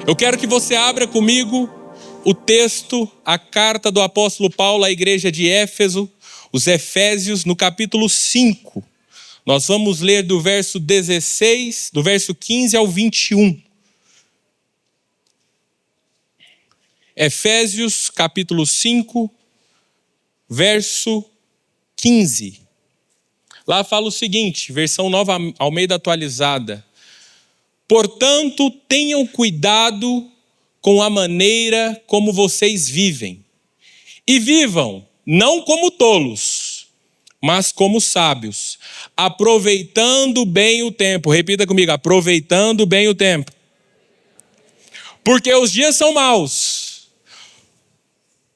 Eu quero que você abra comigo o texto, a carta do apóstolo Paulo à igreja de Éfeso, os Efésios, no capítulo 5. Nós vamos ler do verso 16, do verso 15 ao 21. Efésios, capítulo 5, verso 15. Lá fala o seguinte, versão Nova Almeida atualizada. Portanto, tenham cuidado com a maneira como vocês vivem. E vivam, não como tolos, mas como sábios, aproveitando bem o tempo. Repita comigo, aproveitando bem o tempo. Porque os dias são maus.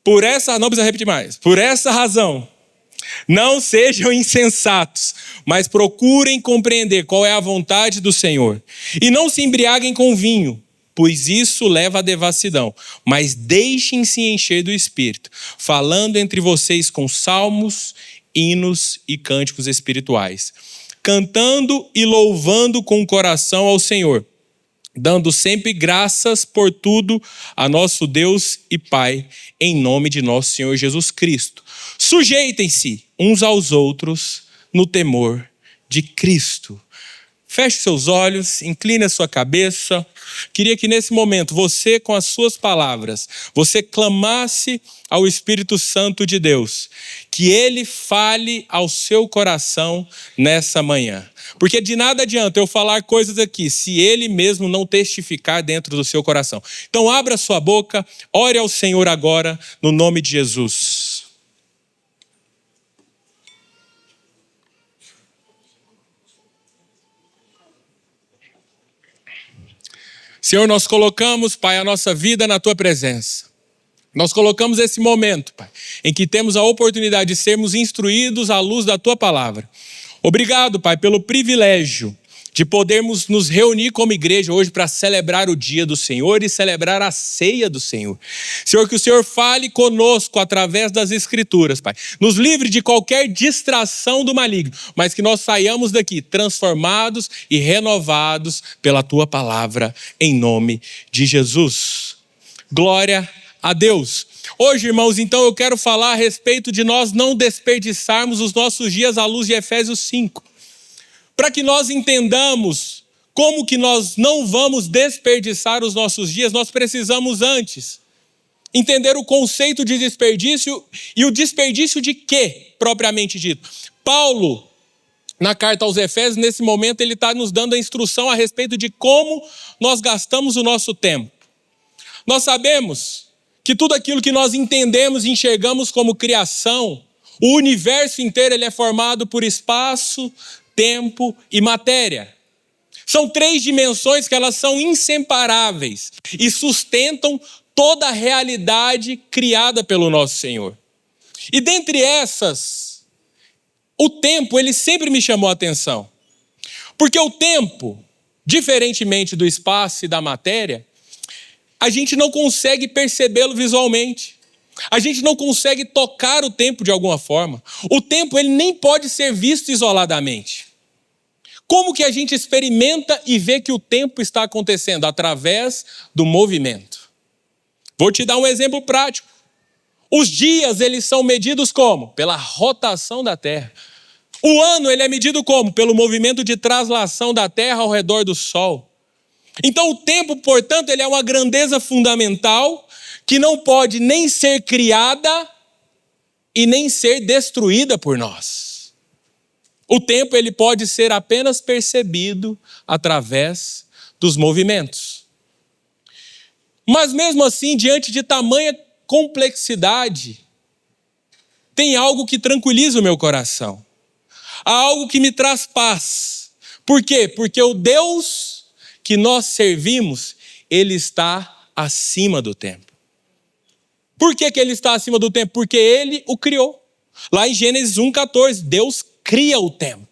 Não precisa repetir mais. Por essa razão, não sejam insensatos, mas procurem compreender qual é a vontade do Senhor. E não se embriaguem com vinho, pois isso leva à devassidão. Mas deixem-se encher do Espírito, falando entre vocês com salmos, hinos e cânticos espirituais, cantando e louvando com o coração ao Senhor, dando sempre graças por tudo a nosso Deus e Pai, em nome de nosso Senhor Jesus Cristo. Sujeitem-se uns aos outros no temor de Cristo. Feche seus olhos, incline a sua cabeça. Queria que nesse momento você, com as suas palavras, você clamasse ao Espírito Santo de Deus, que Ele fale ao seu coração nessa manhã. Porque de nada adianta eu falar coisas aqui, se Ele mesmo não testificar dentro do seu coração. Então abra sua boca, ore ao Senhor agora, no nome de Jesus. Senhor, nós colocamos, Pai, a nossa vida na Tua presença. Nós colocamos esse momento, Pai, em que temos a oportunidade de sermos instruídos à luz da Tua palavra. Obrigado, Pai, pelo privilégio de podermos nos reunir como igreja hoje para celebrar o dia do Senhor e celebrar a ceia do Senhor. Senhor, que o Senhor fale conosco através das Escrituras, Pai. Nos livre de qualquer distração do maligno, mas que nós saiamos daqui transformados e renovados pela Tua palavra, em nome de Jesus. Glória a Deus. Hoje, irmãos, então eu quero falar a respeito de nós não desperdiçarmos os nossos dias à luz de Efésios 5. Para que nós entendamos como que nós não vamos desperdiçar os nossos dias, nós precisamos antes entender o conceito de desperdício e o desperdício de quê, propriamente dito. Paulo, na carta aos Efésios, nesse momento, ele está nos dando a instrução a respeito de como nós gastamos o nosso tempo. Nós sabemos que tudo aquilo que nós entendemos e enxergamos como criação, o universo inteiro ele é formado por espaço, tempo e matéria. São 3 dimensões que elas são inseparáveis e sustentam toda a realidade criada pelo nosso Senhor. E dentre essas, o tempo, ele sempre me chamou a atenção. Porque o tempo, diferentemente do espaço e da matéria, a gente não consegue percebê-lo visualmente. A gente não consegue tocar o tempo de alguma forma. O tempo, ele nem pode ser visto isoladamente. Como que a gente experimenta e vê que o tempo está acontecendo? Através do movimento. Vou te dar um exemplo prático. Os dias, eles são medidos como? Pela rotação da Terra. O ano, ele é medido como? Pelo movimento de translação da Terra ao redor do Sol. Então o tempo, portanto, ele é uma grandeza fundamental que não pode nem ser criada e nem ser destruída por nós. O tempo ele pode ser apenas percebido através dos movimentos. Mas mesmo assim, diante de tamanha complexidade, tem algo que tranquiliza o meu coração. Há algo que me traz paz. Por quê? Porque o Deus que nós servimos, ele está acima do tempo. Por que ele está acima do tempo? Porque ele o criou. Lá em Gênesis 1,14, Deus cria o tempo.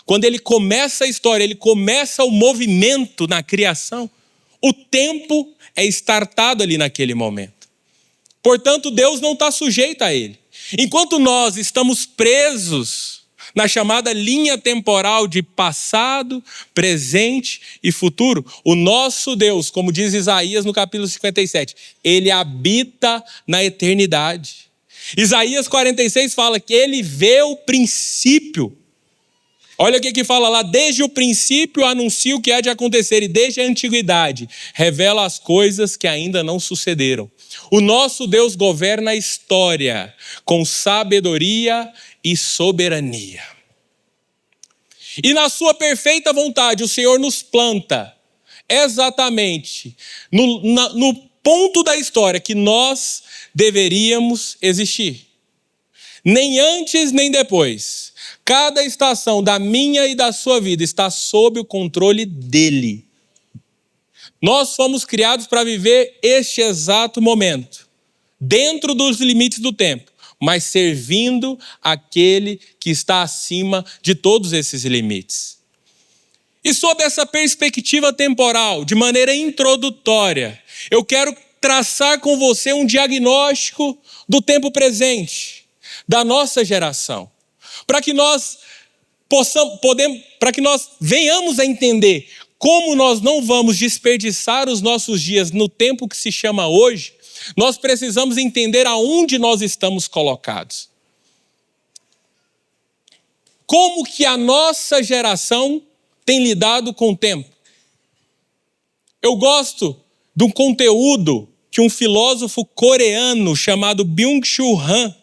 Quando ele começa a história, ele começa o movimento na criação, o tempo é startado ali naquele momento. Portanto, Deus não está sujeito a ele. Enquanto nós estamos presos na chamada linha temporal de passado, presente e futuro. O nosso Deus, como diz Isaías no capítulo 57, ele habita na eternidade. Isaías 46 fala que ele vê o princípio. Olha o que fala lá: desde o princípio anuncia o que há de acontecer, e desde a antiguidade revela as coisas que ainda não sucederam. O nosso Deus governa a história com sabedoria e soberania. E na sua perfeita vontade, o Senhor nos planta exatamente no ponto da história que nós deveríamos existir. Nem antes, nem depois. Cada estação da minha e da sua vida está sob o controle dele. Nós fomos criados para viver este exato momento, dentro dos limites do tempo, mas servindo aquele que está acima de todos esses limites. E sob essa perspectiva temporal, de maneira introdutória, eu quero traçar com você um diagnóstico do tempo presente, da nossa geração, para que nós venhamos a entender como nós não vamos desperdiçar os nossos dias no tempo que se chama hoje. Nós precisamos entender aonde nós estamos colocados. Como que a nossa geração tem lidado com o tempo? Eu gosto de um conteúdo que um filósofo coreano chamado Byung-Chul Han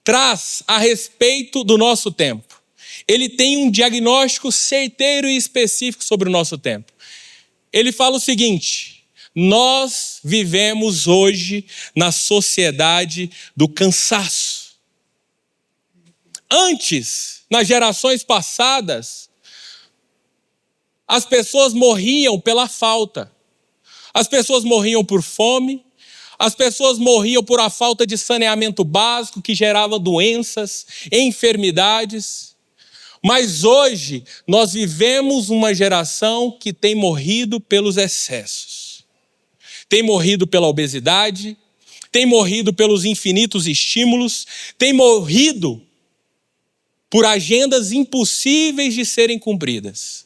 traz a respeito do nosso tempo. Ele tem um diagnóstico certeiro e específico sobre o nosso tempo. Ele fala o seguinte: nós vivemos hoje na sociedade do cansaço. Antes, nas gerações passadas, as pessoas morriam pela falta. As pessoas morriam por fome. As pessoas morriam por a falta de saneamento básico que gerava doenças, enfermidades. Mas hoje nós vivemos uma geração que tem morrido pelos excessos. Tem morrido pela obesidade, tem morrido pelos infinitos estímulos, tem morrido por agendas impossíveis de serem cumpridas.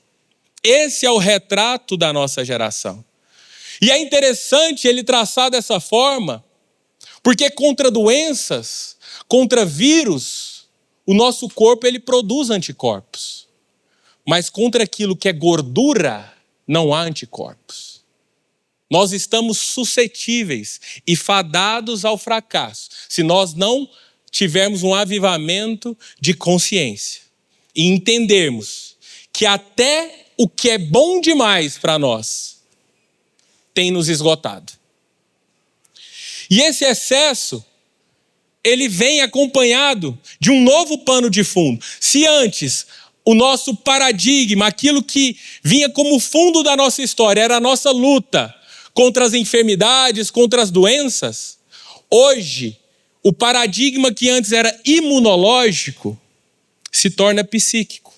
Esse é o retrato da nossa geração. E é interessante ele traçar dessa forma, porque contra doenças, contra vírus, o nosso corpo ele produz anticorpos. Mas contra aquilo que é gordura, não há anticorpos. Nós estamos suscetíveis e fadados ao fracasso, se nós não tivermos um avivamento de consciência e entendermos que até o que é bom demais para nós tem nos esgotado. E esse excesso, ele vem acompanhado de um novo pano de fundo. Se antes o nosso paradigma, aquilo que vinha como fundo da nossa história, era a nossa luta contra as enfermidades, contra as doenças, hoje o paradigma que antes era imunológico se torna psíquico.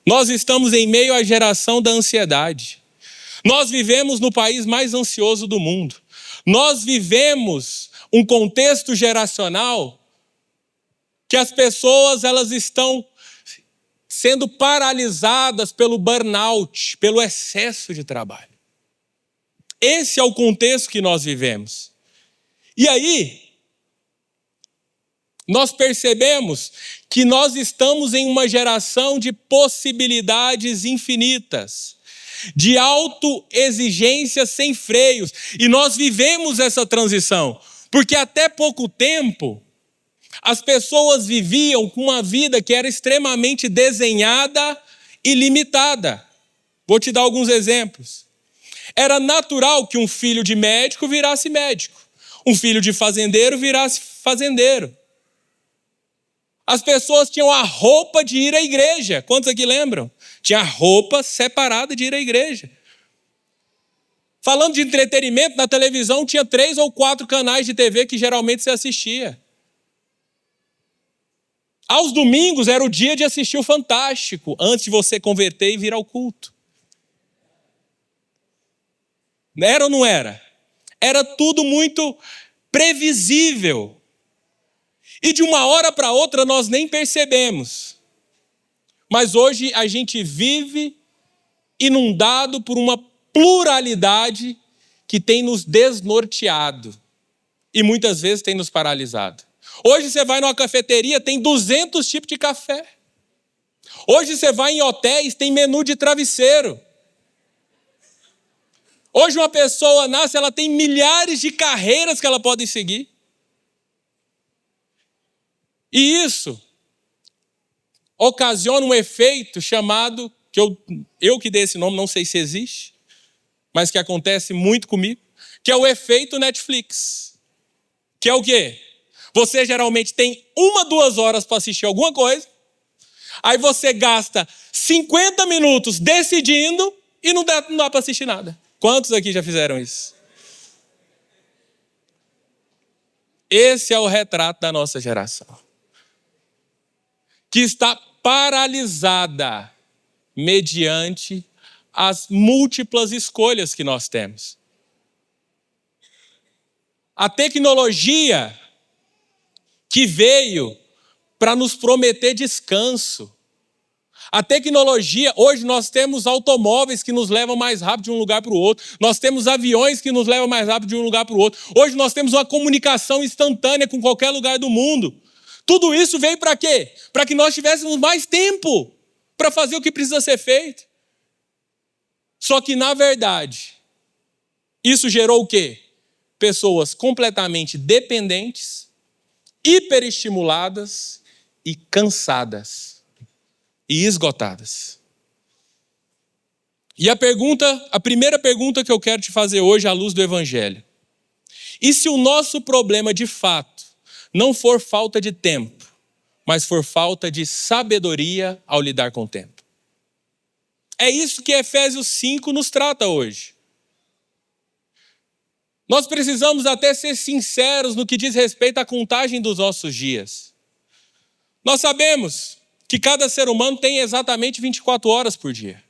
Nós estamos em meio à geração da ansiedade. Nós vivemos no país mais ansioso do mundo. Nós vivemos um contexto geracional que as pessoas elas estão sendo paralisadas pelo burnout, pelo excesso de trabalho. Esse é o contexto que nós vivemos. E aí, nós percebemos que nós estamos em uma geração de possibilidades infinitas, de autoexigência sem freios. E nós vivemos essa transição, porque até pouco tempo, as pessoas viviam com uma vida que era extremamente desenhada e limitada. Vou te dar alguns exemplos. Era natural que um filho de médico virasse médico, um filho de fazendeiro virasse fazendeiro. As pessoas tinham a roupa de ir à igreja. Quantos aqui lembram? Tinha a roupa separada de ir à igreja. Falando de entretenimento, na televisão tinha 3 ou 4 canais de TV que geralmente você assistia. Aos domingos era o dia de assistir o Fantástico, antes de você converter e vir ao culto. Era ou não era? Era tudo muito previsível. E de uma hora para outra nós nem percebemos. Mas hoje a gente vive inundado por uma pluralidade que tem nos desnorteado e muitas vezes tem nos paralisado. Hoje você vai numa cafeteria, tem 200 tipos de café. Hoje você vai em hotéis, tem menu de travesseiro. Hoje uma pessoa nasce, ela tem milhares de carreiras que ela pode seguir. E isso ocasiona um efeito chamado, que eu que dei esse nome, não sei se existe, mas que acontece muito comigo, que é o efeito Netflix. Que é o quê? Você geralmente tem 1, 2 horas para assistir alguma coisa, aí você gasta 50 minutos decidindo e não dá para assistir nada. Quantos aqui já fizeram isso? Esse é o retrato da nossa geração, que está paralisada mediante as múltiplas escolhas que nós temos. A tecnologia que veio para nos prometer descanso. A tecnologia, hoje nós temos automóveis que nos levam mais rápido de um lugar para o outro. Nós temos aviões que nos levam mais rápido de um lugar para o outro. Hoje nós temos uma comunicação instantânea com qualquer lugar do mundo. Tudo isso veio para quê? Para que nós tivéssemos mais tempo para fazer o que precisa ser feito. Só que, na verdade, isso gerou o quê? Pessoas completamente dependentes, hiperestimuladas e cansadas e esgotadas. E a primeira pergunta que eu quero te fazer hoje à luz do Evangelho: e se o nosso problema de fato não for falta de tempo, mas for falta de sabedoria ao lidar com o tempo? É isso que Efésios 5 nos trata hoje. Nós precisamos até ser sinceros no que diz respeito à contagem dos nossos dias. Nós sabemos que cada ser humano tem exatamente 24 horas por dia.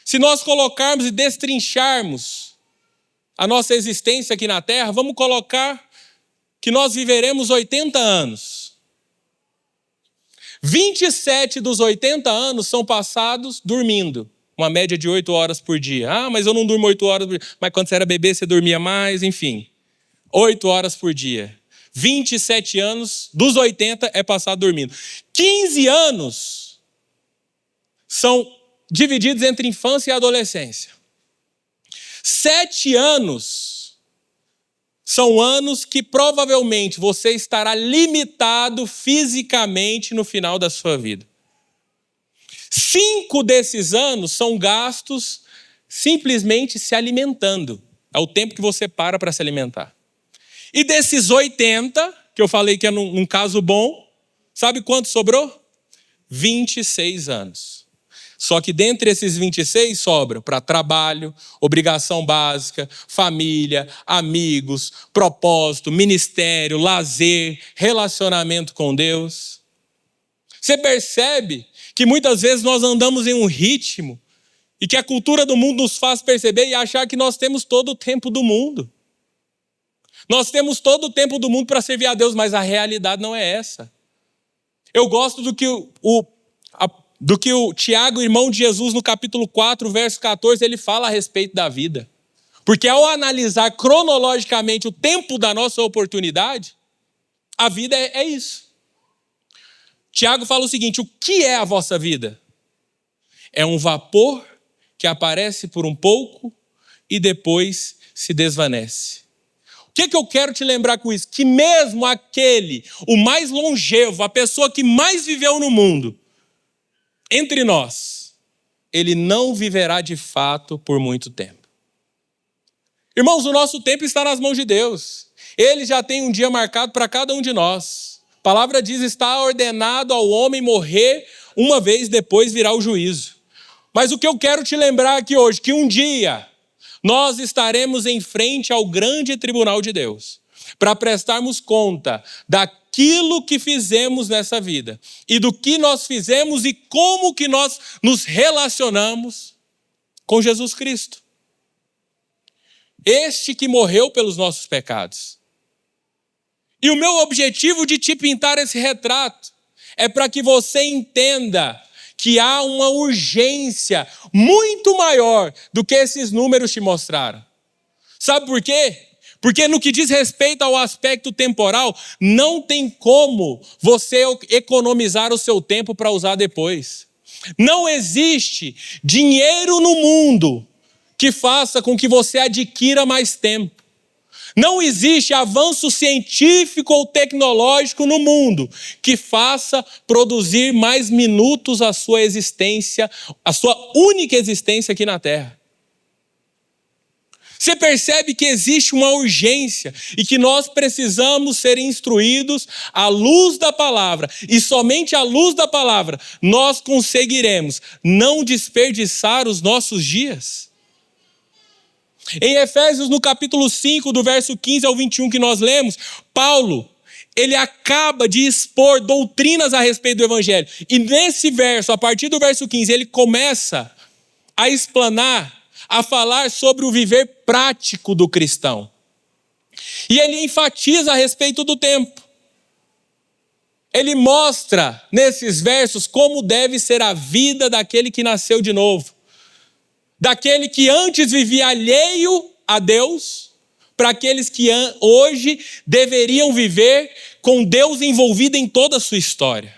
Se nós colocarmos e destrincharmos a nossa existência aqui na Terra, vamos colocar que nós viveremos 80 anos. 27 dos 80 anos são passados dormindo. Uma média de 8 horas por dia. Ah, mas eu não durmo 8 horas por dia. Mas quando você era bebê, você dormia mais, enfim. 8 horas por dia. 27 anos dos 80 é passado dormindo. 15 anos são divididos entre infância e adolescência. 7 anos são anos que provavelmente você estará limitado fisicamente no final da sua vida. 5 desses anos são gastos simplesmente se alimentando. É o tempo que você para se alimentar. E desses 80, que eu falei que é num caso bom, sabe quanto sobrou? 26 anos. Só que dentre esses 26 sobra para trabalho, obrigação básica, família, amigos, propósito, ministério, lazer, relacionamento com Deus. Você percebe que muitas vezes nós andamos em um ritmo e que a cultura do mundo nos faz perceber e achar que nós temos todo o tempo do mundo. Nós temos todo o tempo do mundo para servir a Deus, mas a realidade não é essa. Eu gosto do que o Tiago, irmão de Jesus, no capítulo 4, verso 14, ele fala a respeito da vida. Porque ao analisar cronologicamente o tempo da nossa oportunidade, a vida é isso. Tiago fala o seguinte: o que é a vossa vida? É um vapor que aparece por um pouco e depois se desvanece. O que eu quero te lembrar com isso? Que mesmo o mais longevo, a pessoa que mais viveu no mundo, entre nós, ele não viverá de fato por muito tempo. Irmãos, o nosso tempo está nas mãos de Deus. Ele já tem um dia marcado para cada um de nós. A palavra diz: está ordenado ao homem morrer uma vez, depois virá o juízo. Mas o que eu quero te lembrar aqui hoje, que um dia nós estaremos em frente ao grande tribunal de Deus, para prestarmos conta daquilo que fizemos nessa vida, e do que nós fizemos e como que nós nos relacionamos com Jesus Cristo. Este que morreu pelos nossos pecados. E o meu objetivo de te pintar esse retrato é para que você entenda que há uma urgência muito maior do que esses números te mostraram. Sabe por quê? Porque no que diz respeito ao aspecto temporal, não tem como você economizar o seu tempo para usar depois. Não existe dinheiro no mundo que faça com que você adquira mais tempo. Não existe avanço científico ou tecnológico no mundo que faça produzir mais minutos a sua existência, a sua única existência aqui na Terra. Você percebe que existe uma urgência e que nós precisamos ser instruídos à luz da palavra. E somente à luz da palavra nós conseguiremos não desperdiçar os nossos dias. Em Efésios, no capítulo 5, do verso 15 ao 21 que nós lemos, Paulo, ele acaba de expor doutrinas a respeito do Evangelho. E nesse verso, a partir do verso 15, ele começa a explanar, a falar sobre o viver prático do cristão. E ele enfatiza a respeito do tempo. Ele mostra nesses versos como deve ser a vida daquele que nasceu de novo. Daquele que antes vivia alheio a Deus, para aqueles que hoje deveriam viver com Deus envolvido em toda a sua história.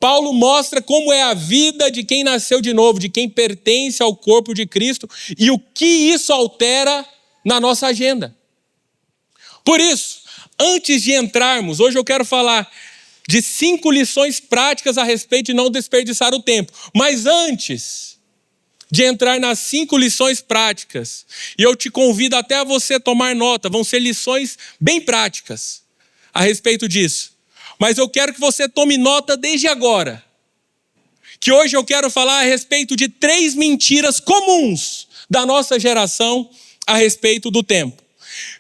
Paulo mostra como é a vida de quem nasceu de novo, de quem pertence ao corpo de Cristo e o que isso altera na nossa agenda. Por isso, antes de entrarmos, hoje eu quero falar de 5 lições práticas a respeito de não desperdiçar o tempo. Mas antes de entrar nas 5 lições práticas, e eu te convido até a você tomar nota, vão ser lições bem práticas a respeito disso. Mas eu quero que você tome nota desde agora, que hoje eu quero falar a respeito de 3 mentiras comuns da nossa geração a respeito do tempo.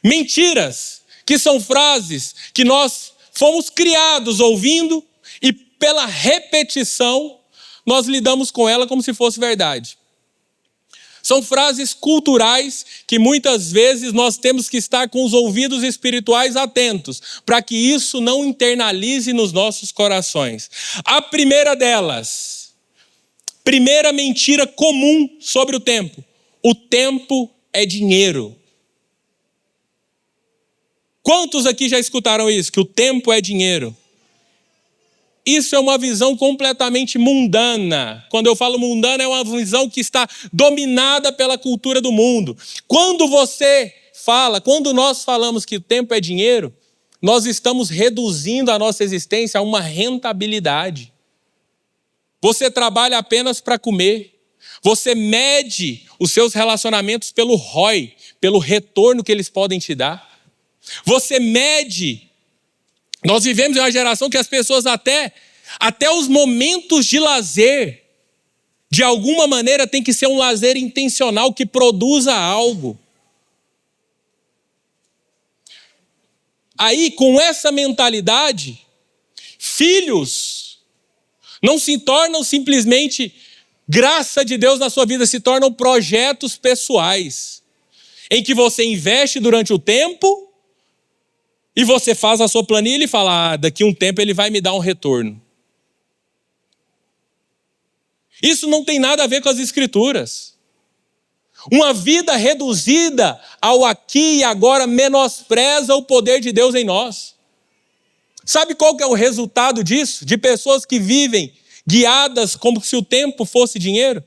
Mentiras que são frases que nós fomos criados ouvindo e pela repetição nós lidamos com ela como se fosse verdade. São frases culturais que muitas vezes nós temos que estar com os ouvidos espirituais atentos, para que isso não internalize nos nossos corações. A primeira delas, primeira mentira comum sobre o tempo é dinheiro. Quantos aqui já escutaram isso? Que o tempo é dinheiro. Isso é uma visão completamente mundana. Quando eu falo mundana, é uma visão que está dominada pela cultura do mundo. Quando nós falamos que o tempo é dinheiro, nós estamos reduzindo a nossa existência a uma rentabilidade. Você trabalha apenas para comer. Você mede os seus relacionamentos pelo ROI, pelo retorno que eles podem te dar. Você mede. Nós vivemos em uma geração que as pessoas até os momentos de lazer, de alguma maneira, tem que ser um lazer intencional que produza algo. Aí, com essa mentalidade, filhos não se tornam simplesmente graça de Deus na sua vida, se tornam projetos pessoais, em que você investe durante o tempo, e você faz a sua planilha e fala, daqui a um tempo ele vai me dar um retorno. Isso não tem nada a ver com as Escrituras. Uma vida reduzida ao aqui e agora menospreza o poder de Deus em nós. Sabe qual que é o resultado disso? De pessoas que vivem guiadas como se o tempo fosse dinheiro?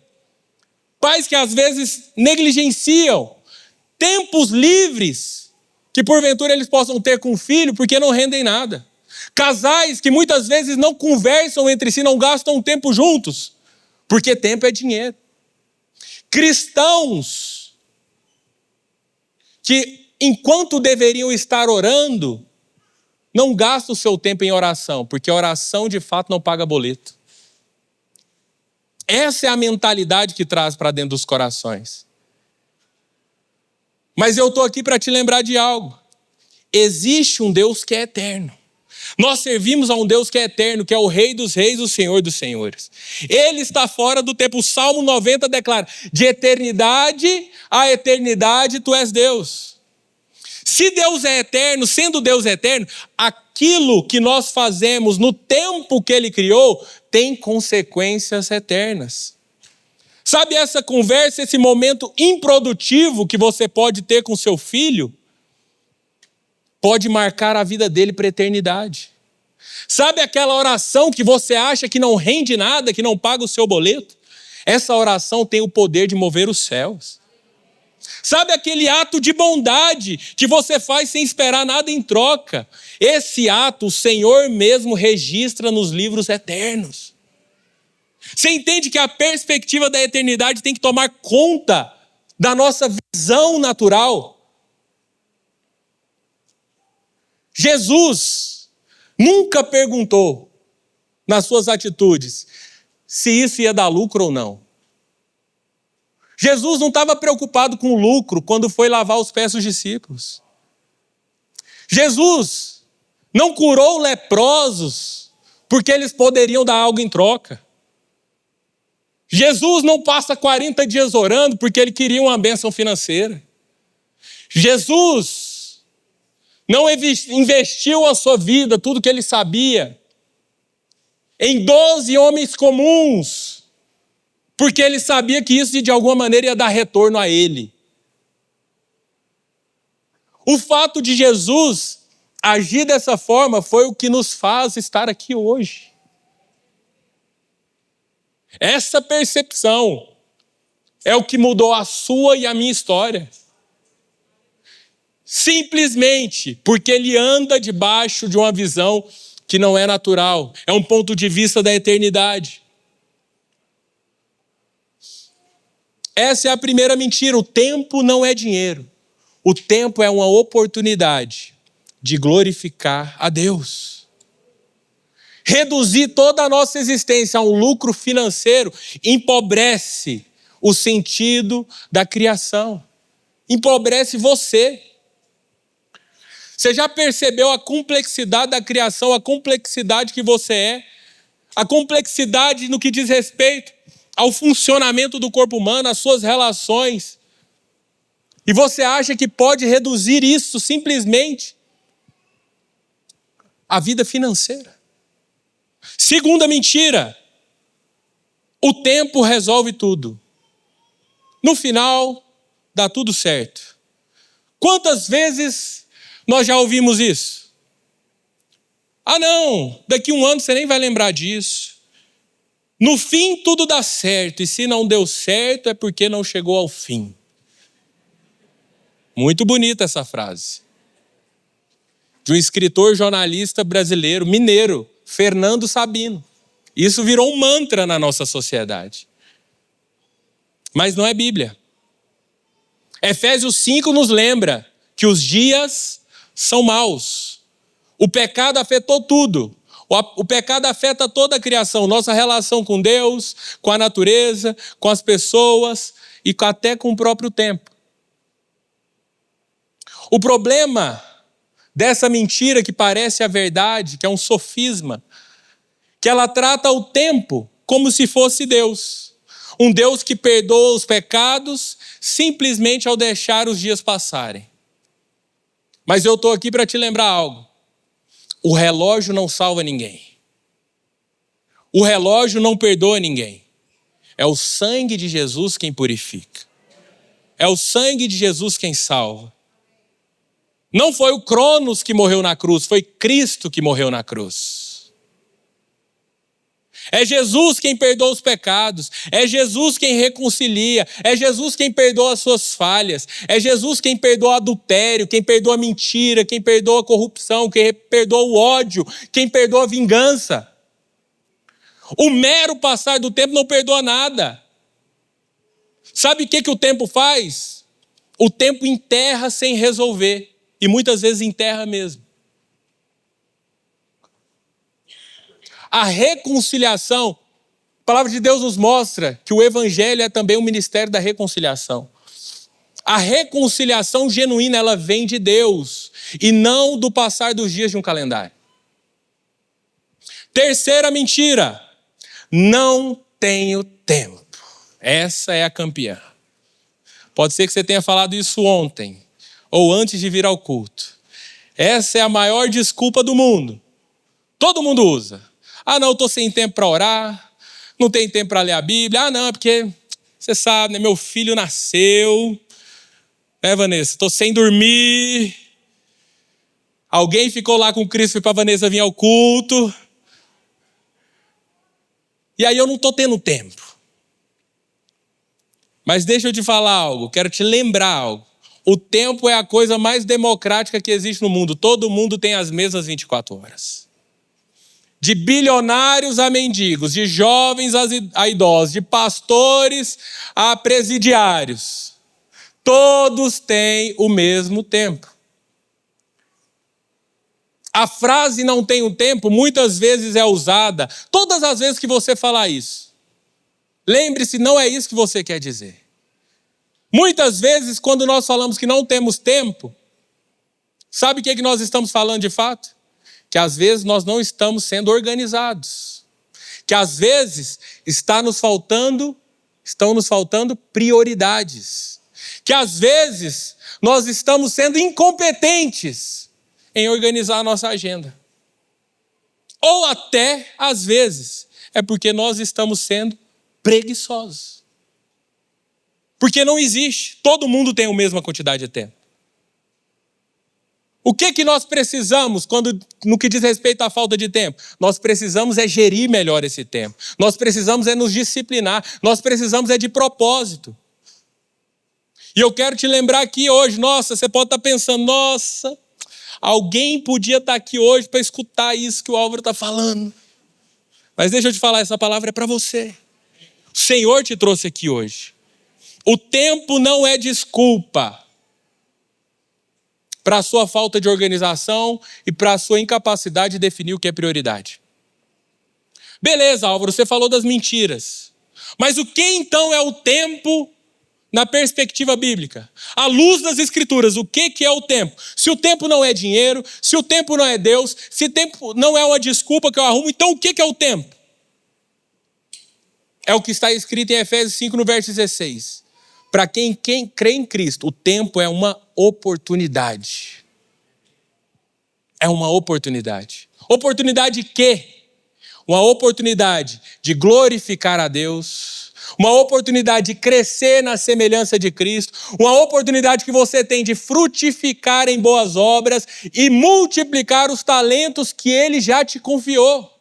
Pais que às vezes negligenciam tempos livres que porventura eles possam ter com o filho, porque não rendem nada. Casais que muitas vezes não conversam entre si, não gastam tempo juntos, porque tempo é dinheiro. Cristãos que, enquanto deveriam estar orando, não gastam o seu tempo em oração, porque a oração de fato não paga boleto. Essa é a mentalidade que traz para dentro dos corações. Mas eu estou aqui para te lembrar de algo. Existe um Deus que é eterno. Nós servimos a um Deus que é eterno, que é o Rei dos Reis, o Senhor dos Senhores. Ele está fora do tempo. O Salmo 90 declara, de eternidade a eternidade tu és Deus. Se Deus é eterno, sendo Deus eterno, aquilo que nós fazemos no tempo que Ele criou tem consequências eternas. Sabe essa conversa, esse momento improdutivo que você pode ter com seu filho? Pode marcar a vida dele para a eternidade. Sabe aquela oração que você acha que não rende nada, que não paga o seu boleto? Essa oração tem o poder de mover os céus. Sabe aquele ato de bondade que você faz sem esperar nada em troca? Esse ato o Senhor mesmo registra nos livros eternos. Você entende que a perspectiva da eternidade tem que tomar conta da nossa visão natural? Jesus nunca perguntou nas suas atitudes se isso ia dar lucro ou não. Jesus não estava preocupado com o lucro quando foi lavar os pés dos discípulos. Jesus não curou leprosos porque eles poderiam dar algo em troca. Jesus não passa 40 dias orando porque ele queria uma bênção financeira. Jesus não investiu a sua vida, tudo que ele sabia, em 12 homens comuns, porque ele sabia que isso de alguma maneira ia dar retorno a ele. O fato de Jesus agir dessa forma foi o que nos faz estar aqui hoje. Essa percepção é o que mudou a sua e a minha história. Simplesmente porque ele anda debaixo de uma visão que não é natural. É um ponto de vista da eternidade. Essa é a primeira mentira. O tempo não é dinheiro. O tempo é uma oportunidade de glorificar a Deus. Reduzir toda a nossa existência a um lucro financeiro empobrece o sentido da criação. Empobrece você. Você já percebeu a complexidade da criação, a complexidade que você é? A complexidade no que diz respeito ao funcionamento do corpo humano, às suas relações. E você acha que pode reduzir isso simplesmente à vida financeira. Segunda mentira. O tempo resolve tudo. No final, dá tudo certo. Quantas vezes nós já ouvimos isso? Ah, não, daqui a um ano você nem vai lembrar disso. No fim, tudo dá certo, e se não deu certo é porque não chegou ao fim. Muito bonita essa frase. De um escritor jornalista brasileiro, mineiro, Fernando Sabino. Isso virou um mantra na nossa sociedade. Mas não é Bíblia. Efésios 5 nos lembra que os dias são maus. O pecado afetou tudo. O pecado afeta toda a criação, nossa relação com Deus, com a natureza, com as pessoas e até com o próprio tempo. O problema dessa mentira que parece a verdade, que é um sofisma, que ela trata o tempo como se fosse Deus. Um Deus que perdoa os pecados simplesmente ao deixar os dias passarem. Mas eu estou aqui para te lembrar algo. O relógio não salva ninguém. O relógio não perdoa ninguém. É o sangue de Jesus quem purifica. É o sangue de Jesus quem salva. Não foi o Cronos que morreu na cruz, foi Cristo que morreu na cruz. É Jesus quem perdoa os pecados, é Jesus quem reconcilia, é Jesus quem perdoa as suas falhas, é Jesus quem perdoa o adultério, quem perdoa a mentira, quem perdoa a corrupção, quem perdoa o ódio, quem perdoa a vingança. O mero passar do tempo não perdoa nada. Sabe o que o tempo faz? O tempo enterra sem resolver, e muitas vezes enterra mesmo. A reconciliação, a palavra de Deus nos mostra que o evangelho é também um ministério da reconciliação. A reconciliação genuína, ela vem de Deus e não do passar dos dias de um calendário. Terceira mentira, não tenho tempo. Essa é a campeã. Pode ser que você tenha falado isso ontem, ou antes de vir ao culto. Essa é a maior desculpa do mundo. Todo mundo usa. Ah, não, eu estou sem tempo para orar, não tenho tempo para ler a Bíblia. Ah, não, é porque, você sabe, né, meu filho nasceu, né, Vanessa? Estou sem dormir. Alguém ficou lá com o Cristo para a Vanessa vir ao culto. E aí eu não estou tendo tempo. Mas deixa eu te falar algo, quero te lembrar algo. O tempo é a coisa mais democrática que existe no mundo. Todo mundo tem as mesmas 24 horas. De bilionários a mendigos, de jovens a idosos, de pastores a presidiários. Todos têm o mesmo tempo. A frase "não tenho tempo" muitas vezes é usada, todas as vezes que você falar isso. Lembre-se, não é isso que você quer dizer. Muitas vezes, quando nós falamos que não temos tempo, sabe o que nós estamos falando de fato? Que às vezes nós não estamos sendo organizados. Que às vezes estão nos faltando prioridades. Que às vezes nós estamos sendo incompetentes em organizar a nossa agenda. Ou até, às vezes, é porque nós estamos sendo preguiçosos. Porque não existe, todo mundo tem a mesma quantidade de tempo. O que nós precisamos no que diz respeito à falta de tempo? Nós precisamos é gerir melhor esse tempo. Nós precisamos é nos disciplinar. Nós precisamos é de propósito. E eu quero te lembrar aqui hoje, nossa, você pode estar pensando, nossa, alguém podia estar aqui hoje para escutar isso que o Álvaro está falando. Mas deixa eu te falar, essa palavra é para você. O Senhor te trouxe aqui hoje. O tempo não é desculpa para a sua falta de organização e para a sua incapacidade de definir o que é prioridade. Beleza, Álvaro, você falou das mentiras. Mas o que então é o tempo na perspectiva bíblica? À luz das Escrituras, o que é o tempo? Se o tempo não é dinheiro, se o tempo não é Deus, se o tempo não é uma desculpa que eu arrumo, então o que é o tempo? É o que está escrito em Efésios 5, no verso 16. Para quem crê em Cristo, o tempo é uma oportunidade. É uma oportunidade. Oportunidade de quê? Uma oportunidade de glorificar a Deus. Uma oportunidade de crescer na semelhança de Cristo. Uma oportunidade que você tem de frutificar em boas obras e multiplicar os talentos que Ele já te confiou.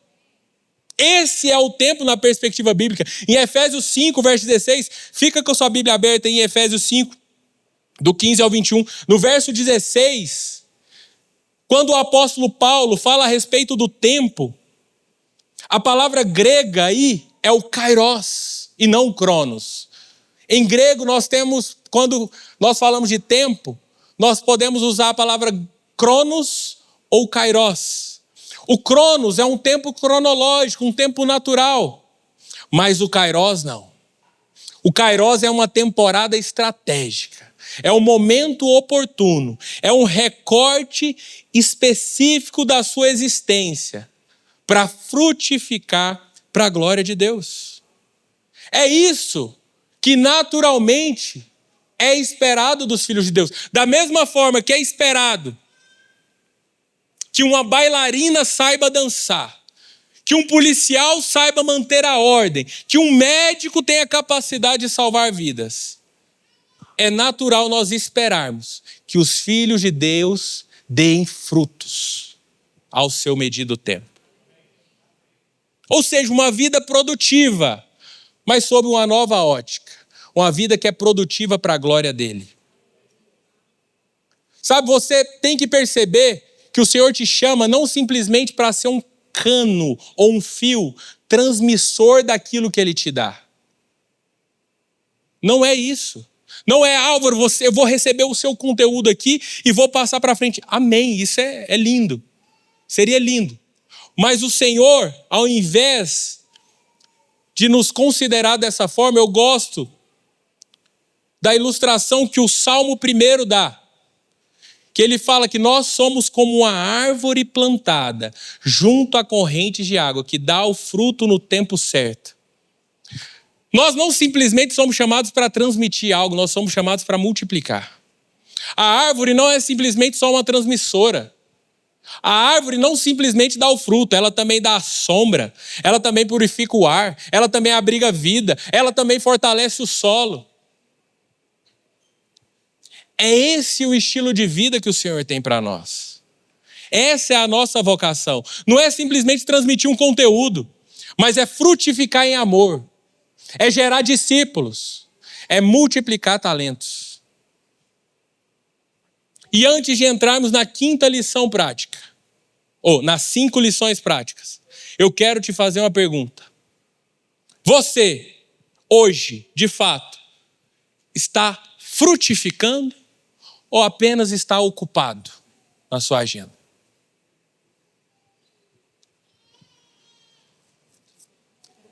Esse é o tempo na perspectiva bíblica. Em Efésios 5, verso 16, fica com a sua Bíblia aberta em Efésios 5, do 15 ao 21. No verso 16, quando o apóstolo Paulo fala a respeito do tempo, a palavra grega aí é o kairos e não o cronos. Em grego nós temos, quando nós falamos de tempo, nós podemos usar a palavra cronos ou kairos. O cronos é um tempo cronológico, um tempo natural. Mas o kairos não. O kairos é uma temporada estratégica. É um momento oportuno. É um recorte específico da sua existência para frutificar para a glória de Deus. É isso que naturalmente é esperado dos filhos de Deus. Da mesma forma que é esperado que uma bailarina saiba dançar, que um policial saiba manter a ordem, que um médico tenha capacidade de salvar vidas. É natural nós esperarmos que os filhos de Deus deem frutos ao seu medido tempo. Ou seja, uma vida produtiva, mas sob uma nova ótica. Uma vida que é produtiva para a glória dele. Sabe, você tem que perceber que o Senhor te chama não simplesmente para ser um cano ou um fio transmissor daquilo que Ele te dá. Não é isso. Não é, Álvaro, eu vou receber o seu conteúdo aqui e vou passar para frente. Amém, isso é lindo. Seria lindo. Mas o Senhor, ao invés de nos considerar dessa forma, eu gosto da ilustração que o Salmo 1 dá. Que ele fala que nós somos como uma árvore plantada junto a correntes de água, que dá o fruto no tempo certo. Nós não simplesmente somos chamados para transmitir algo, nós somos chamados para multiplicar. A árvore não é simplesmente só uma transmissora. A árvore não simplesmente dá o fruto, ela também dá a sombra, ela também purifica o ar, ela também abriga a vida, ela também fortalece o solo. É esse o estilo de vida que o Senhor tem para nós. Essa é a nossa vocação. Não é simplesmente transmitir um conteúdo, mas é frutificar em amor, é gerar discípulos, é multiplicar talentos. E antes de entrarmos na quinta lição prática, ou nas 5 lições práticas, eu quero te fazer uma pergunta. Você, hoje, de fato, está frutificando ou apenas está ocupado na sua agenda?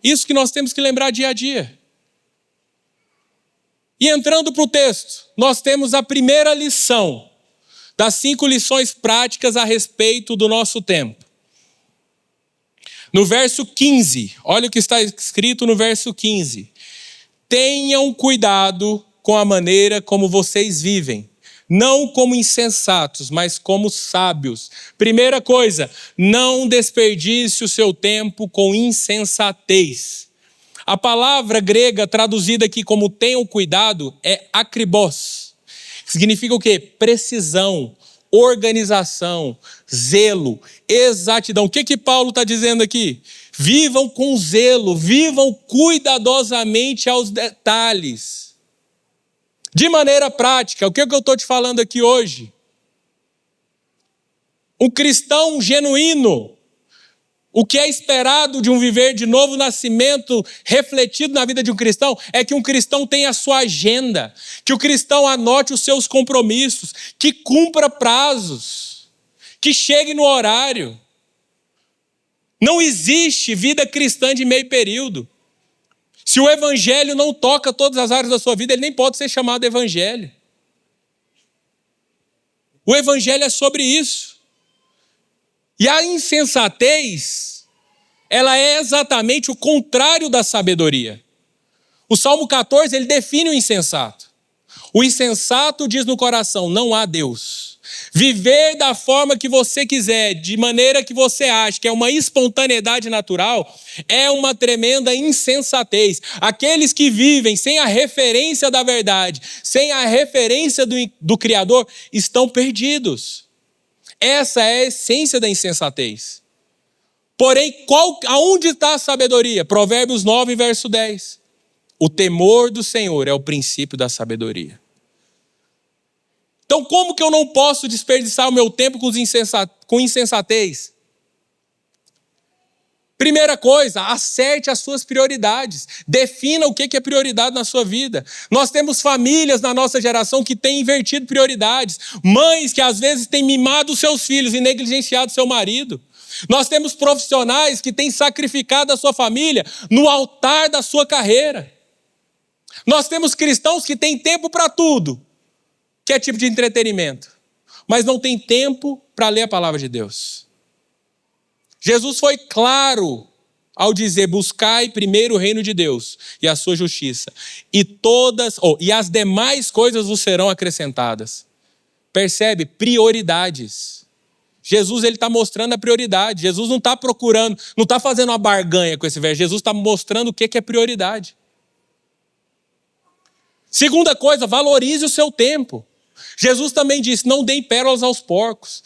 Isso que nós temos que lembrar dia a dia. E entrando para o texto, nós temos a primeira lição das 5 lições práticas a respeito do nosso tempo. No verso 15, olha o que está escrito no verso 15. Tenham cuidado com a maneira como vocês vivem, não como insensatos, mas como sábios. Primeira coisa, não desperdice o seu tempo com insensatez. A palavra grega traduzida aqui como tenham cuidado é akribos. Significa o quê? Precisão, organização, zelo, exatidão. O que Paulo está dizendo aqui? Vivam com zelo, vivam cuidadosamente aos detalhes. De maneira prática, o que eu estou te falando aqui hoje? Um cristão genuíno, o que é esperado de um viver de novo nascimento refletido na vida de um cristão é que um cristão tenha a sua agenda, que o cristão anote os seus compromissos, que cumpra prazos, que chegue no horário. Não existe vida cristã de meio período. Se o evangelho não toca todas as áreas da sua vida, ele nem pode ser chamado evangelho. O evangelho é sobre isso. E a insensatez, ela é exatamente o contrário da sabedoria. O Salmo 14, ele define o insensato. O insensato diz no coração, não há Deus. Viver da forma que você quiser, de maneira que você acha que é uma espontaneidade natural, é uma tremenda insensatez. Aqueles que vivem sem a referência da verdade, sem a referência do Criador, estão perdidos. Essa é a essência da insensatez. Porém, aonde está a sabedoria? Provérbios 9, verso 10. O temor do Senhor é o princípio da sabedoria. Então, como que eu não posso desperdiçar o meu tempo com insensatez? Primeira coisa, acerte as suas prioridades. Defina o que é prioridade na sua vida. Nós temos famílias na nossa geração que têm invertido prioridades. Mães que às vezes têm mimado os seus filhos e negligenciado seu marido. Nós temos profissionais que têm sacrificado a sua família no altar da sua carreira. Nós temos cristãos que têm tempo para tudo, que é tipo de entretenimento, mas não tem tempo para ler a palavra de Deus. Jesus foi claro ao dizer, buscai primeiro o reino de Deus e a sua justiça, e as demais coisas vos serão acrescentadas. Percebe? Prioridades. Jesus está mostrando a prioridade. Jesus não está procurando, não está fazendo uma barganha com esse verso. Jesus está mostrando o que é prioridade. Segunda coisa, valorize o seu tempo. Jesus também disse, não deem pérolas aos porcos.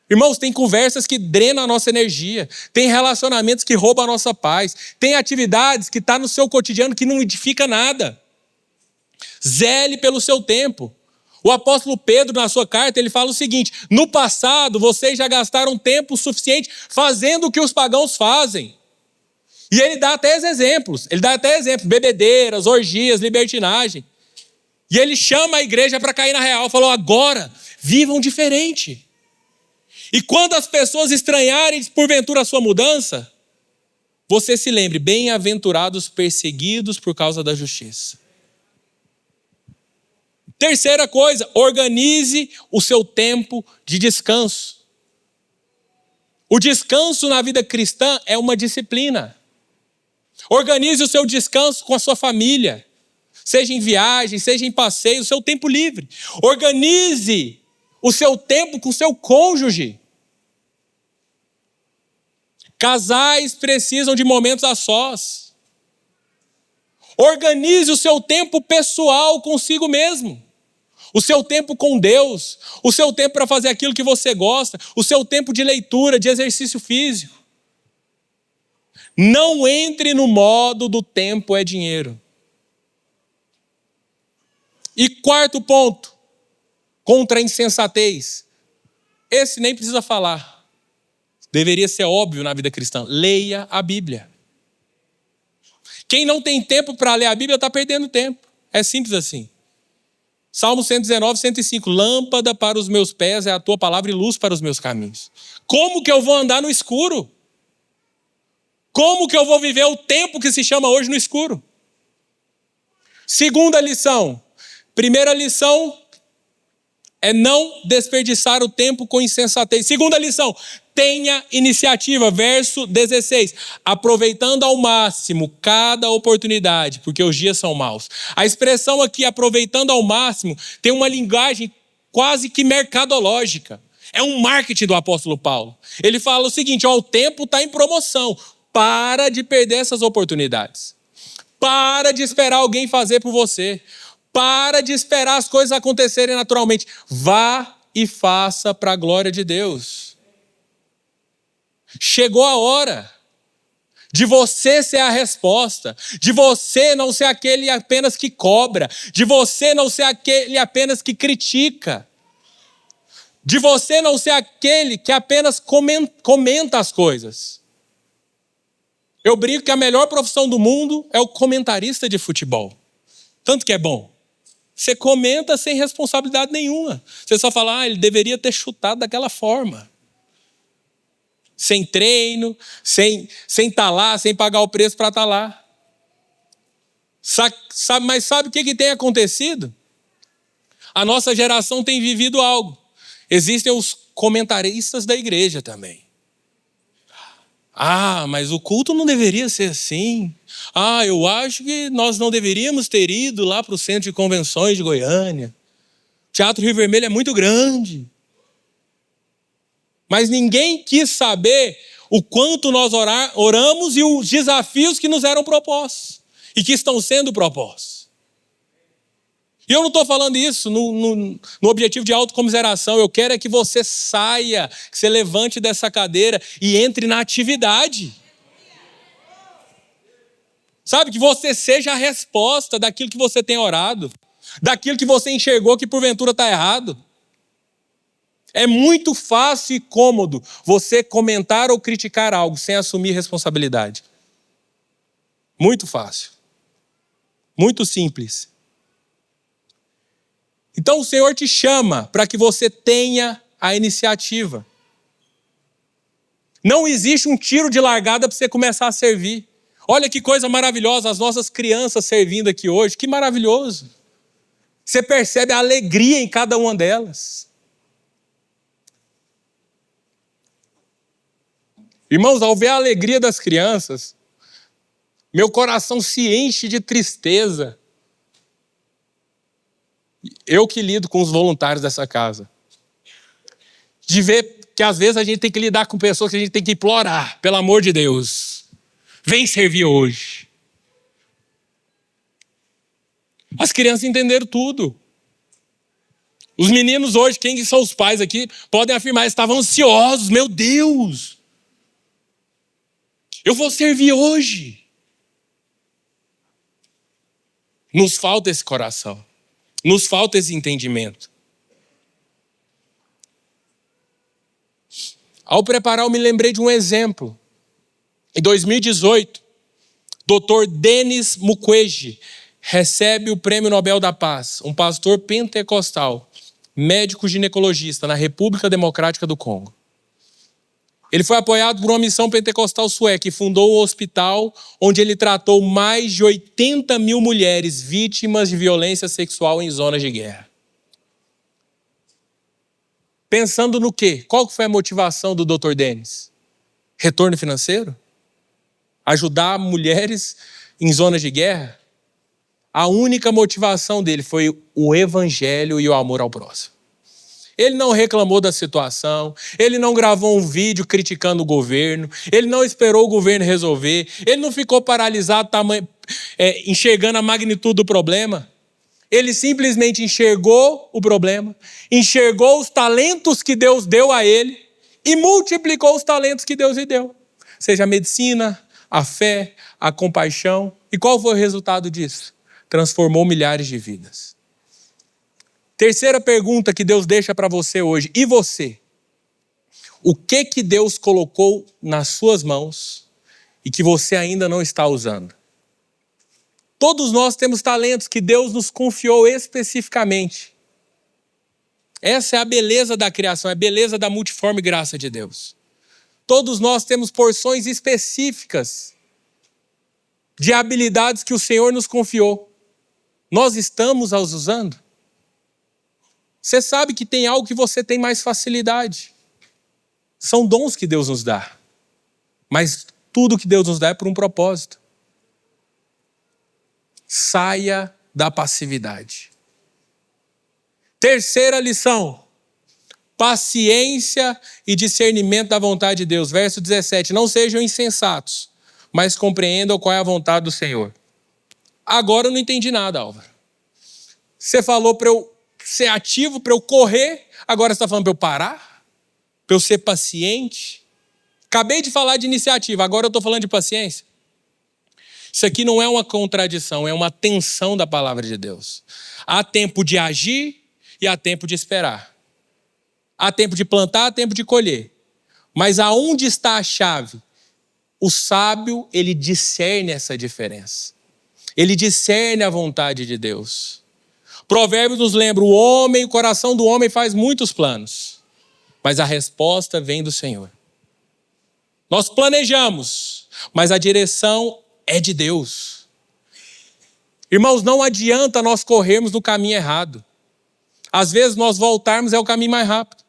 Irmãos, tem conversas que drenam a nossa energia, tem relacionamentos que roubam a nossa paz, tem atividades que estão no seu cotidiano que não edifica nada. Zele pelo seu tempo. O apóstolo Pedro, na sua carta, ele fala o seguinte, no passado vocês já gastaram tempo suficiente fazendo o que os pagãos fazem. E ele dá até exemplos, bebedeiras, orgias, libertinagem. E ele chama a igreja para cair na real, falou, agora, vivam diferente. E quando as pessoas estranharem porventura a sua mudança, você se lembre, bem-aventurados perseguidos por causa da justiça. Terceira coisa, organize o seu tempo de descanso. O descanso na vida cristã é uma disciplina. Organize o seu descanso com a sua família. seja em viagem, seja em passeio, o seu tempo livre. Organize o seu tempo com o seu cônjuge. Casais precisam de momentos a sós. Organize o seu tempo pessoal consigo mesmo. O seu tempo com Deus. O seu tempo para fazer aquilo que você gosta. O seu tempo de leitura, de exercício físico. Não entre no modo do tempo é dinheiro. E quarto ponto, contra a insensatez. Esse nem precisa falar. Deveria ser óbvio na vida cristã. Leia a Bíblia. Quem não tem tempo para ler a Bíblia está perdendo tempo. É simples assim. Salmo 119, 105. Lâmpada para os meus pés é a tua palavra e luz para os meus caminhos. Como que eu vou andar no escuro? Como que eu vou viver o tempo que se chama hoje no escuro? Segunda lição. Primeira lição é não desperdiçar o tempo com insensatez. Segunda lição, tenha iniciativa. Verso 16. Aproveitando ao máximo cada oportunidade, porque os dias são maus. A expressão aqui, aproveitando ao máximo, tem uma linguagem quase que mercadológica. É um marketing do apóstolo Paulo. Ele fala o seguinte, o tempo está em promoção. Para de perder essas oportunidades. Para de esperar alguém fazer por você. Para de esperar as coisas acontecerem naturalmente. Vá e faça para a glória de Deus. Chegou a hora de você ser a resposta, de você não ser aquele apenas que cobra, de você não ser aquele apenas que critica, de você não ser aquele que apenas comenta as coisas. Eu brinco que a melhor profissão do mundo é o comentarista de futebol. Tanto que é bom. Você comenta sem responsabilidade nenhuma. Você só fala, ele deveria ter chutado daquela forma. Sem treino, sem estar lá, sem pagar o preço para estar lá. Mas sabe o que tem acontecido? A nossa geração tem vivido algo. Existem os comentaristas da igreja também. Mas o culto não deveria ser assim. Eu acho que nós não deveríamos ter ido lá para o Centro de Convenções de Goiânia. O Teatro Rio Vermelho é muito grande. Mas ninguém quis saber o quanto nós oramos e os desafios que nos eram propostos e que estão sendo propostos. E eu não estou falando isso no objetivo de autocomiseração. Eu quero é que você saia, que você levante dessa cadeira e entre na atividade. Sabe, que você seja a resposta daquilo que você tem orado, daquilo que você enxergou que porventura está errado. É muito fácil e cômodo você comentar ou criticar algo sem assumir responsabilidade. Muito fácil. Muito simples. Então o Senhor te chama para que você tenha a iniciativa. Não existe um tiro de largada para você começar a servir. Olha que coisa maravilhosa, as nossas crianças servindo aqui hoje, que maravilhoso. Você percebe a alegria em cada uma delas. Irmãos, ao ver a alegria das crianças, meu coração se enche de tristeza. Eu que lido com os voluntários dessa casa. De ver que às vezes a gente tem que lidar com pessoas que a gente tem que implorar, pelo amor de Deus. Vem servir hoje. As crianças entenderam tudo. Os meninos hoje, quem são os pais aqui, podem afirmar, estavam ansiosos. Meu Deus! Eu vou servir hoje. Nos falta esse coração. Nos falta esse entendimento. Ao preparar, eu me lembrei de um exemplo. Em 2018, Dr. Denis Mukwege recebe o Prêmio Nobel da Paz, um pastor pentecostal, médico ginecologista na República Democrática do Congo. Ele foi apoiado por uma missão pentecostal sueca e fundou um hospital onde ele tratou mais de 80 mil mulheres vítimas de violência sexual em zonas de guerra. Pensando no quê? Qual foi a motivação do Dr. Denis? Retorno financeiro? Ajudar mulheres em zonas de guerra? A única motivação dele foi o evangelho e o amor ao próximo. Ele não reclamou da situação, ele não gravou um vídeo criticando o governo, ele não esperou o governo resolver, ele não ficou paralisado, enxergando a magnitude do problema. Ele simplesmente enxergou o problema, enxergou os talentos que Deus deu a ele e multiplicou os talentos que Deus lhe deu. Seja a medicina, a fé, a compaixão. E qual foi o resultado disso? Transformou milhares de vidas. Terceira pergunta que Deus deixa para você hoje. E você? O que Deus colocou nas suas mãos e que você ainda não está usando? Todos nós temos talentos que Deus nos confiou especificamente. Essa é a beleza da criação, é a beleza da multiforme graça de Deus. Todos nós temos porções específicas de habilidades que o Senhor nos confiou. Nós estamos as usando? Você sabe que tem algo que você tem mais facilidade. São dons que Deus nos dá. Mas tudo que Deus nos dá é por um propósito. Saia da passividade. Terceira lição. Paciência e discernimento da vontade de Deus. Verso 17. Não sejam insensatos, mas compreendam qual é a vontade do Senhor. Agora eu não entendi nada, Álvaro. Você falou para eu ser ativo, para eu correr, agora você está falando para eu parar? Para eu ser paciente? Acabei de falar de iniciativa, agora eu estou falando de paciência. Isso aqui não é uma contradição, é uma tensão da palavra de Deus. Há tempo de agir e há tempo de esperar. Há tempo de plantar, há tempo de colher. Mas aonde está a chave? O sábio, ele discerne essa diferença. Ele discerne a vontade de Deus. Provérbios nos lembra, o coração do homem faz muitos planos, mas a resposta vem do Senhor. Nós planejamos, mas a direção é de Deus. Irmãos, não adianta nós corrermos no caminho errado. Às vezes nós voltarmos é o caminho mais rápido.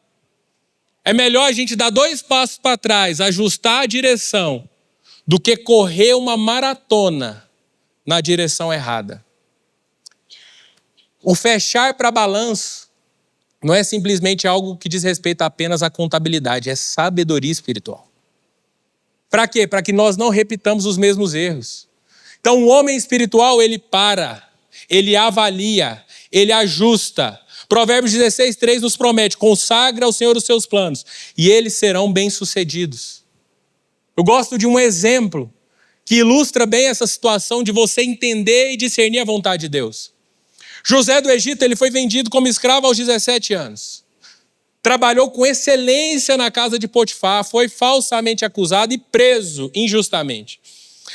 É melhor a gente dar 2 passos para trás, ajustar a direção, do que correr uma maratona na direção errada. O fechar para balanço não é simplesmente algo que diz respeito apenas à contabilidade, é sabedoria espiritual. Para quê? Para que nós não repitamos os mesmos erros. Então o homem espiritual, ele para, ele avalia, ele ajusta. Provérbios 16:3 nos promete, consagra ao Senhor os seus planos e eles serão bem-sucedidos. Eu gosto de um exemplo que ilustra bem essa situação de você entender e discernir a vontade de Deus. José do Egito, ele foi vendido como escravo aos 17 anos. Trabalhou com excelência na casa de Potifar, foi falsamente acusado e preso injustamente.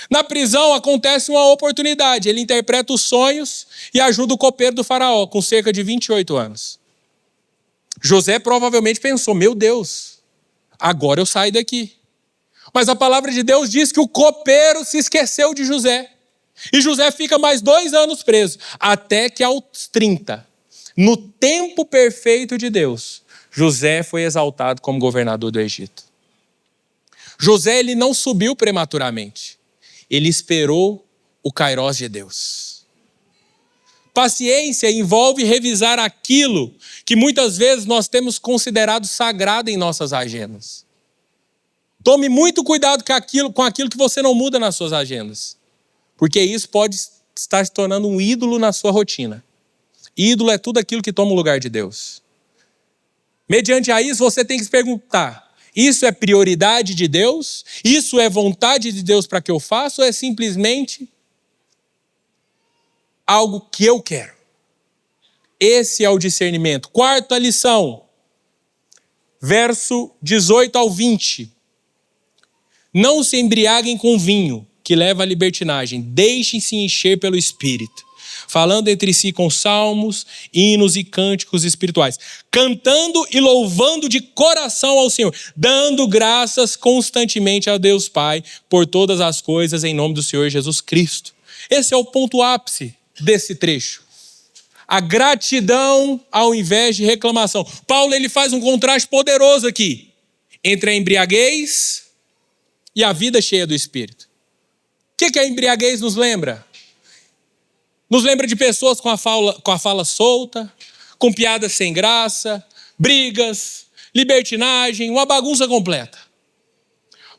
Na prisão acontece uma oportunidade, ele interpreta os sonhos e ajuda o copeiro do faraó, com cerca de 28 anos. José provavelmente pensou, meu Deus, agora eu saio daqui. Mas a palavra de Deus diz que o copeiro se esqueceu de José. E José fica mais 2 anos preso, até que aos 30, no tempo perfeito de Deus, José foi exaltado como governador do Egito. José, ele não subiu prematuramente, ele esperou o kairós de Deus. Paciência envolve revisar aquilo que muitas vezes nós temos considerado sagrado em nossas agendas. Tome muito cuidado com aquilo que você não muda nas suas agendas. Porque isso pode estar se tornando um ídolo na sua rotina. Ídolo é tudo aquilo que toma o lugar de Deus. Mediante a isso, você tem que se perguntar, isso é prioridade de Deus? Isso é vontade de Deus para que eu faça? Ou é simplesmente algo que eu quero? Esse é o discernimento. Quarta lição, verso 18 ao 20. Não se embriaguem com vinho, que leva à libertinagem. Deixem-se encher pelo Espírito, falando entre si com salmos, hinos e cânticos espirituais, cantando e louvando de coração ao Senhor, dando graças constantemente a Deus Pai por todas as coisas em nome do Senhor Jesus Cristo. Esse é o ponto ápice desse trecho. A gratidão ao invés de reclamação. Paulo, ele faz um contraste poderoso aqui entre a embriaguez e a vida cheia do Espírito. O que a embriaguez nos lembra? Nos lembra de pessoas com a fala solta, com piadas sem graça, brigas, libertinagem, uma bagunça completa.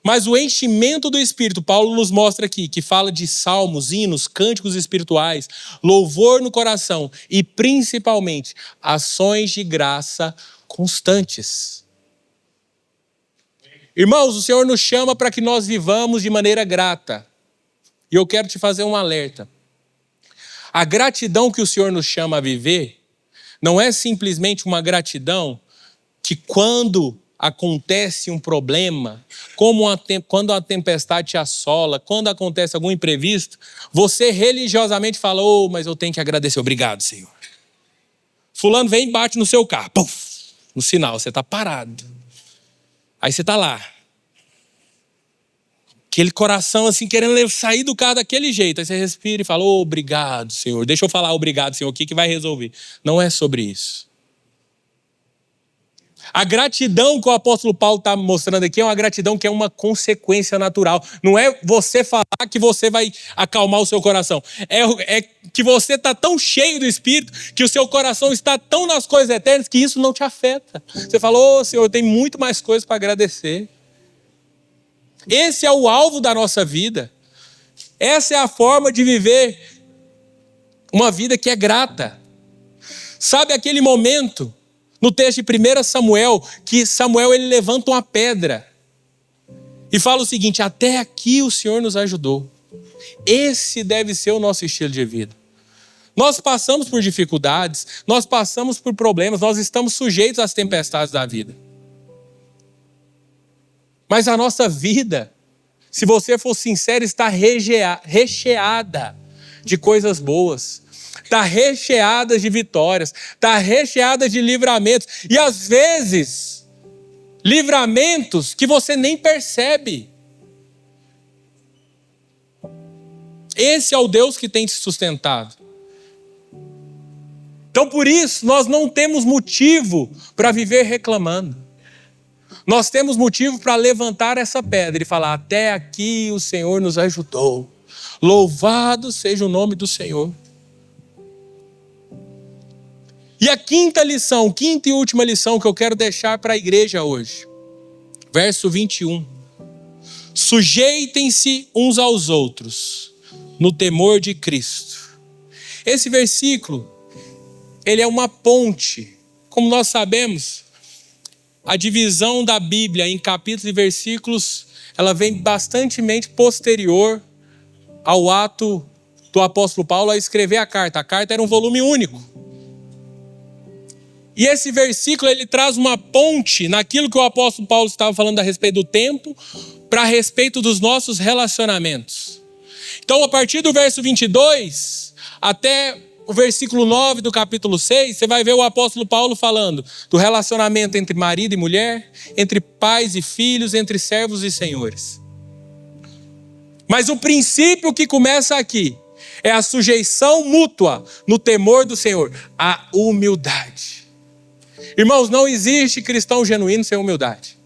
Mas o enchimento do Espírito, Paulo nos mostra aqui, que fala de salmos, hinos, cânticos espirituais, louvor no coração e, principalmente, ações de graça constantes. Irmãos, o Senhor nos chama para que nós vivamos de maneira grata. E eu quero te fazer um alerta. A gratidão que o Senhor nos chama a viver não é simplesmente uma gratidão que quando acontece um problema, quando a tempestade te assola, quando acontece algum imprevisto, você religiosamente fala, mas eu tenho que agradecer, obrigado, Senhor. Fulano vem e bate no seu carro, puf, no sinal, você está parado. Aí você está lá. Aquele coração assim, querendo sair do carro daquele jeito. Aí você respira e fala, obrigado, Senhor. Deixa eu falar obrigado, Senhor, o que vai resolver? Não é sobre isso. A gratidão que o apóstolo Paulo está mostrando aqui é uma gratidão que é consequência natural. Não é você falar que você vai acalmar o seu coração. É que você está tão cheio do Espírito, que o seu coração está tão nas coisas eternas, que isso não te afeta. Você fala, Senhor, eu tenho muito mais coisas para agradecer. Esse é o alvo da nossa vida. Essa é a forma de viver uma vida que é grata. Sabe aquele momento no texto de 1 Samuel, que Samuel ele levanta uma pedra e fala o seguinte, até aqui o Senhor nos ajudou. Esse deve ser o nosso estilo de vida. Nós passamos por dificuldades, nós passamos por problemas, nós estamos sujeitos às tempestades da vida. Mas a nossa vida, se você for sincero, está recheada de coisas boas. Está recheada de vitórias. Está recheada de livramentos. E às vezes, livramentos que você nem percebe. Esse é o Deus que tem te sustentado. Então por isso, nós não temos motivo para viver reclamando. Nós temos motivo para levantar essa pedra e falar, até aqui o Senhor nos ajudou. Louvado seja o nome do Senhor. E a quinta e última lição que eu quero deixar para a igreja hoje. Verso 21. Sujeitem-se uns aos outros no temor de Cristo. Esse versículo, ele é uma ponte. Como nós sabemos, a divisão da Bíblia em capítulos e versículos, ela vem bastantemente posterior ao ato do apóstolo Paulo a escrever a carta. A carta era um volume único. E esse versículo, ele traz uma ponte naquilo que o apóstolo Paulo estava falando a respeito do tempo, para a respeito dos nossos relacionamentos. Então, a partir do verso 22 até o versículo 9 do capítulo 6, você vai ver o apóstolo Paulo falando do relacionamento entre marido e mulher, entre pais e filhos, entre servos e senhores. Mas o princípio que começa aqui é a sujeição mútua no temor do Senhor, a humildade. Irmãos, não existe cristão genuíno sem humildade.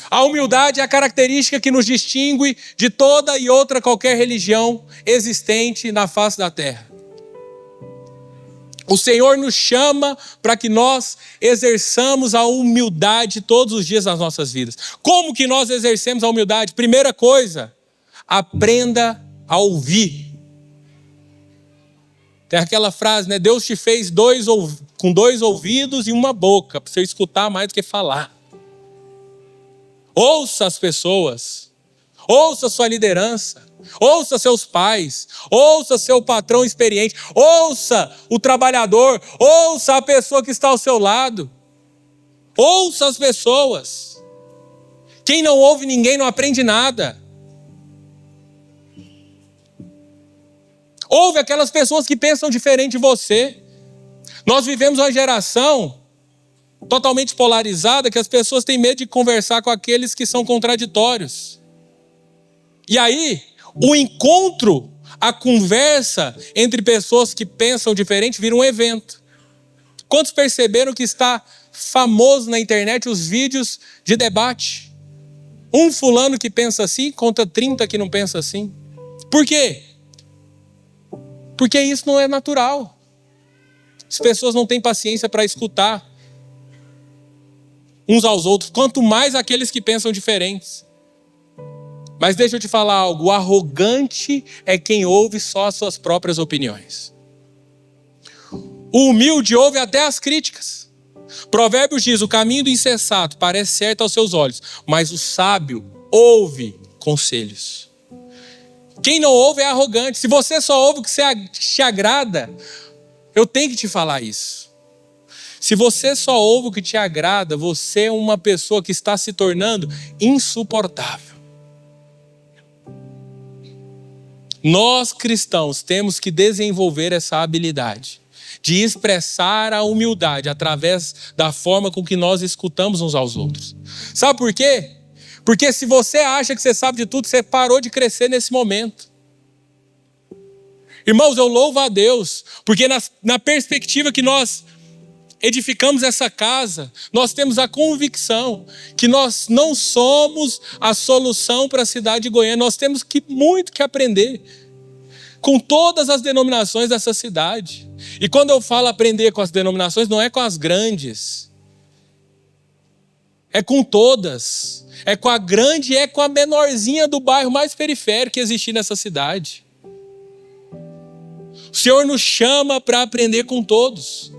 A humildade é a característica que nos distingue de toda e outra qualquer religião existente na face da terra. O Senhor nos chama para que nós exerçamos a humildade todos os dias nas nossas vidas. Como que nós exercemos a humildade? Primeira coisa, aprenda a ouvir. Tem aquela frase, né? Deus te fez com 2 ouvidos e uma boca, para você escutar mais do que falar. Ouça as pessoas, ouça sua liderança, ouça seus pais, ouça seu patrão experiente, ouça o trabalhador, ouça a pessoa que está ao seu lado. Ouça as pessoas. Quem não ouve ninguém não aprende nada. Ouve aquelas pessoas que pensam diferente de você. Nós vivemos uma geração totalmente polarizada, que as pessoas têm medo de conversar com aqueles que são contraditórios. E aí, o encontro, a conversa entre pessoas que pensam diferente vira um evento. Quantos perceberam que está famoso na internet os vídeos de debate? Um fulano que pensa assim contra 30 que não pensa assim. Por quê? Porque isso não é natural. As pessoas não têm paciência para escutar uns aos outros, quanto mais aqueles que pensam diferentes. Mas deixa eu te falar algo, o arrogante é quem ouve só as suas próprias opiniões. O humilde ouve até as críticas. Provérbios diz, o caminho do insensato parece certo aos seus olhos, mas o sábio ouve conselhos. Quem não ouve é arrogante. Se você só ouve o que te agrada, eu tenho que te falar isso. Se você só ouve o que te agrada, você é uma pessoa que está se tornando insuportável. Nós cristãos temos que desenvolver essa habilidade de expressar a humildade através da forma com que nós escutamos uns aos outros. Sabe por quê? Porque se você acha que você sabe de tudo, você parou de crescer nesse momento. Irmãos, eu louvo a Deus, porque na perspectiva que nós edificamos essa casa, nós temos a convicção que nós não somos a solução para a cidade de Goiânia. Nós temos muito que aprender com todas as denominações dessa cidade. E quando eu falo aprender com as denominações, não é com as grandes. É com todas. É com a grande e é com a menorzinha do bairro mais periférico que existe nessa cidade. O Senhor nos chama para aprender com todos.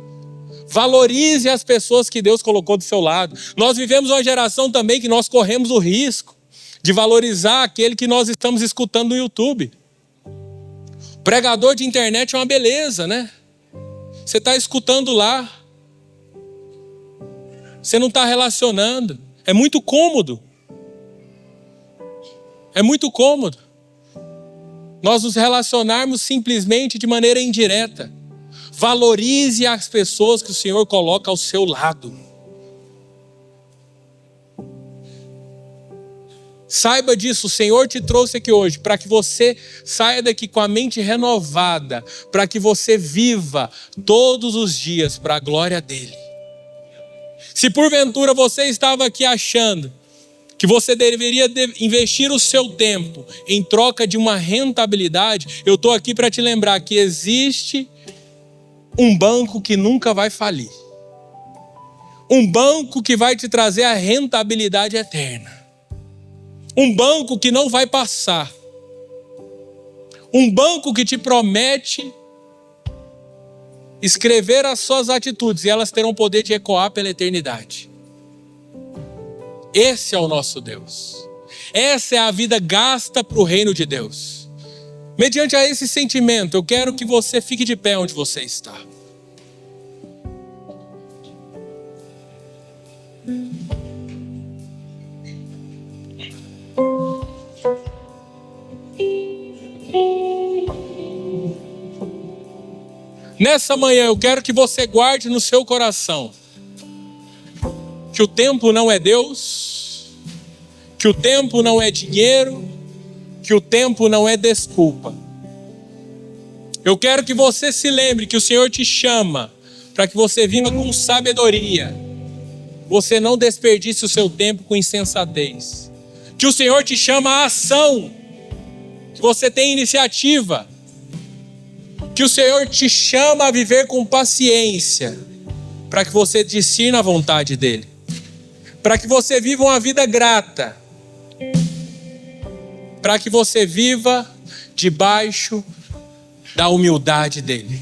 Valorize as pessoas que Deus colocou do seu lado. Nós vivemos uma geração também que nós corremos o risco de valorizar aquele que nós estamos escutando no YouTube. Pregador de internet é uma beleza, né? Você está escutando lá. Você não está relacionando. É muito cômodo. É muito cômodo. Nós nos relacionarmos simplesmente de maneira indireta. Valorize as pessoas que o Senhor coloca ao seu lado. Saiba disso, o Senhor te trouxe aqui hoje para que você saia daqui com a mente renovada, para que você viva todos os dias para a glória dEle. Se porventura você estava aqui achando que você deveria investir o seu tempo em troca de uma rentabilidade, eu estou aqui para te lembrar que existe um banco que nunca vai falir. Um banco que vai te trazer a rentabilidade eterna. Um banco que não vai passar. Um banco que te promete escrever as suas atitudes e elas terão poder de ecoar pela eternidade. Esse é o nosso Deus. Essa é a vida gasta para o reino de Deus. Mediante a esse sentimento, eu quero que você fique de pé onde você está. Nessa manhã eu quero que você guarde no seu coração que o tempo não é Deus, que o tempo não é dinheiro, que o tempo não é desculpa. Eu quero que você se lembre que o Senhor te chama para que você viva com sabedoria. Você não desperdice o seu tempo com insensatez. Que o Senhor te chama à ação, que você tenha iniciativa. Que o Senhor te chama a viver com paciência, para que você discirna a vontade dEle. Para que você viva uma vida grata. Para que você viva debaixo da humildade dEle.